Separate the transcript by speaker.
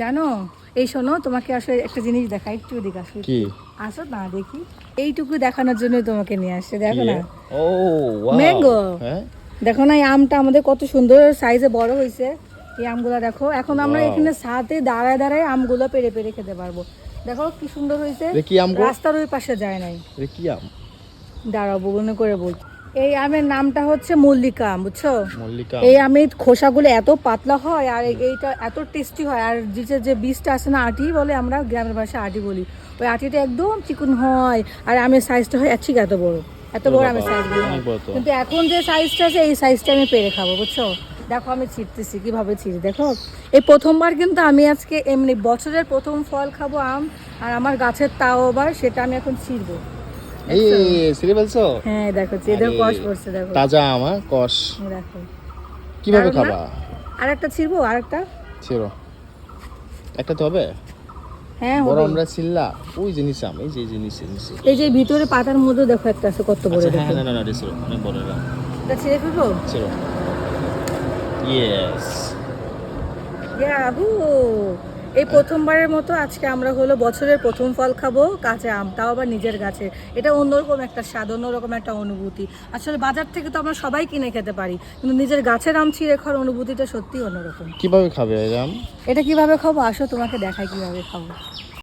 Speaker 1: জানো এই শোনো, তোমাকে আসলে একটা জিনিস দেখাই, একটু এদিকে আসো।
Speaker 2: কি?
Speaker 1: আসো না দেখি। এইটুকু দেখানোর জন্য তোমাকে নিয়ে আসছে, দেখো না।
Speaker 2: ও ওয়াও।
Speaker 1: ম্যাঙ্গো।
Speaker 2: হ্যাঁ
Speaker 1: দেখো না এই আমটা আমাদের কত সুন্দর সাইজে বড় হয়েছে। এই আমগুলো দেখো, এখন আমরা
Speaker 2: Wow.
Speaker 1: এখানে ছাদে দাঁড়ায় দাঁড়ায় আমগুলো পেরে পেরে খেতে পারবো। দেখো কি সুন্দর হয়েছে।
Speaker 2: এটা কি আম গো?
Speaker 1: রাস্তার ওই পাশে যায় নাই।
Speaker 2: এটা কি আম?
Speaker 1: দাঁড়াবো মনে করে বলছি। এই আমের নামটা হচ্ছে মল্লিকা আম, বুঝছো?
Speaker 2: মল্লিকা।
Speaker 1: এই আমের খোসাগুলো এত পাতলা হয় আর এইটা এত টেস্টি হয়। আর যে বীজটা আছে না, আটি বলে, আমরা গ্রামের ভাষায় আটি বলি, ওই আটিটা একদম চিকন হয়। আর আমের সাইজটা হয় ঠিক এত বড়, এত বড় আমের সাইজগুলো হয়। কিন্তু এখন যে সাইজটা আছে এই সাইজটা আমি পেরে খাবো, বুঝছো? দেখো আমি ছিঁড়তেছি কিভাবে ছিঁড়ি, দেখো। এই প্রথমবার কিন্তু আমি আজকে এমনি বছরের প্রথম ফল খাবো আম, আর আমার গাছের তাও আবার, সেটা আমি এখন ছিঁড়বো।
Speaker 2: এই সিরে বলছো?
Speaker 1: হ্যাঁ দেখো, চেয়ে কষ পড়ছে, দেখো
Speaker 2: তাজা আম, কষ।
Speaker 1: দেখো
Speaker 2: কিভাবে
Speaker 1: দারুণ না?
Speaker 2: খাবা?
Speaker 1: আরেকটা ছিড়বো, আরেকটা।
Speaker 2: ছিড়ো। একটা তো হবে।
Speaker 1: হ্যাঁ
Speaker 2: বড়
Speaker 1: হবে।
Speaker 2: আমরা ছিল্লা ওই জিনিস আম, এই যে জিনিস নিচে।
Speaker 1: এই যে ভিতরে পাতার মধ্যে দেখো একটা আছে, কত বড়
Speaker 2: আচ্ছা
Speaker 1: দেখো।
Speaker 2: হ্যাঁ, না ছিড়ো, অনেক বড় এটা।
Speaker 1: এটা ছিঁড়ে ফেলবো।
Speaker 2: ছিড়ো। ইয়েস।
Speaker 1: ইয়াহু! এই প্রথমবারের মতো আজকে আমরা হলো বছরের প্রথম ফল খাবো, কাঁচা আম, তাও আবার নিজের গাছে। এটা অন্যরকম একটা স্বাদ, অন্যরকম একটা অনুভূতি। আসলে বাজার থেকে তো আমরা সবাই কিনে খেতে পারি, কিন্তু নিজের গাছের আম ছিঁড়ে খাওয়ার অনুভূতিটা সত্যি অন্যরকম।
Speaker 2: কিভাবে খাবে এই আম?
Speaker 1: এটা কিভাবে খাবো, আসো তোমাকে দেখাই কিভাবে খাবো।